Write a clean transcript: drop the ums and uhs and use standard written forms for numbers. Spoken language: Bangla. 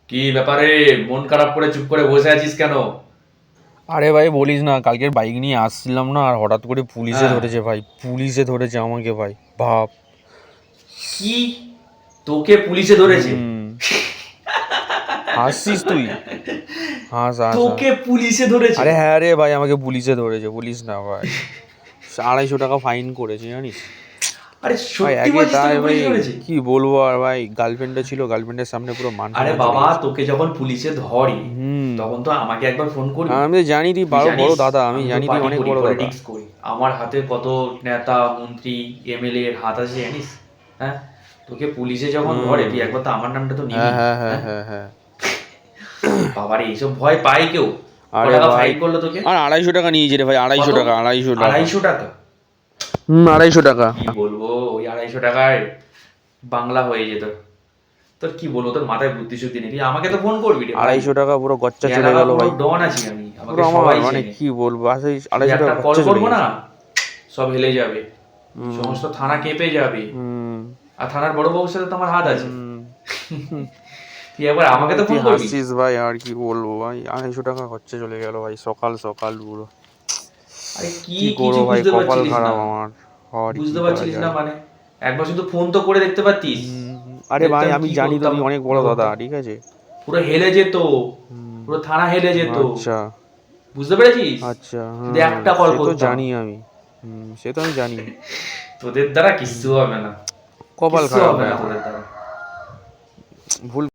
কি ব্যাপারে? মন খারাপ করে চুপ করে বসে আছিস কেন? আরে ভাই বলিস না, কালকের বাইক নিয়ে আসছিলাম না, আর হঠাৎ করে পুলিশে হ্যাঁ। ধরেছে ভাই, পুলিশে ধরেছে আমাকে ভাই, ভাব। কি? তোকে পুলিশে ধরেছে? হুম। হাসছিস তুই? হাস হাস হাস। তোকে পুলিশে ধরেছে? আরে হ্যাঁ রে ভাই, আমাকে পুলিশে ধরেছে, বলিস না ভাই। 250 টাকা ফাইন করেছে জানিস আরে ভাই। সত্যি একে বলছিস তাই তোকে ভাই, পুলিশে ধরেছে? কি বলবো আর ভাই, গার্লফ্রেন্ডটা ছিল, গার্লফ্রেন্ডের সামনে পুরো মান আরে সম্মান চলে বাবা, গেছে। তোকে যখন পুলিশে ধরে হুম। তখন তো আমাকে একবার ফোন করবি। আমি তো জানি তুই তুই বড় জানিস দাদা, আমি আমি তো জানি তুই পার্টি অনেক করি, বড় দাদা। পলিটিক্স করি, আমার হাতে কত নেতা মন্ত্রী এমএলএ এর হাত আছে জানিস? হ্যাঁ, তোকে পুলিশে যখন ধরে হুম। তুই একবার তো আমার নামটা তো হ্যাঁ নিবি। হ্যাঁ হ্যাঁ হ্যাঁ, হ্যাঁ হ্যাঁ। বাবারে এইসব ভয় পায় কেউ? ক আরে টাকা ভাই, ফাইন করলো তোকে? আর 250 টাকা নিয়েছে রে ভাই, কত? 250 টাকা, 250 টাকা। 250 টাকা? 250 টাকা। কি বলবো, ওই 250 টাকায় বাংলা হয়ে যেত। তোর কি বলবো, তোর মাথায় বুদ্ধি শুদ্ধি নেই, তুই আমাকে তো ফোন করবি রে ভাই। 250 টাকা পুরো গচ্চা এই চলে এলাকা গেল পুরো ভাই। ডন আছি আমি, পুরো আমাকে আমার সবাই মানে চেনে। কি বলবো, আসলে শুধু 250 একটা টাকা কল খরচা চলে করবো না, গেছে। সব হেলে যাবে, হুম সমস্ত থানা কেঁপে যাবে। হুম আর থানার বড় বাবুর সাথে তো আমার হাত আছে। হুম। তুই একবার আমাকে ভাই তো তুই ফোন করবি। হাসছিস ভাই, আর কি বলবো ভাই, 250 টাকা খরচা চলে গেল ভাই, সকাল সকাল পুরো। আরে কি কি কিছু করবো ভাই, বুঝতে কপাল পারছিলিস না? খারাপ আমার। আর কি বুঝতে করা পারছিলিস না যায়। মানে? একবার শুধু ফোন তো করে দেখতে পারতিস। আরে ভাই দেখতাম আমি কি জানি তো করতাম তুই অনেক না বড় দাদা, করতাম। ঠিক আছে। পুরো হেলে যেত, হুম। পুরো থানা হেলে যেত। আচ্ছা বুঝতে পেরেছিস? আচ্ছা, যদি হ্যাঁ একটা কল সে তো করতাম। জানি আমি। সে তো আমি জানি। তোদের দ্বারা কিচ্ছু হুম। হবে না, কপাল কিচ্ছু খারাপ হবে ভাই না আমার। তোদের দ্বারা। ভুল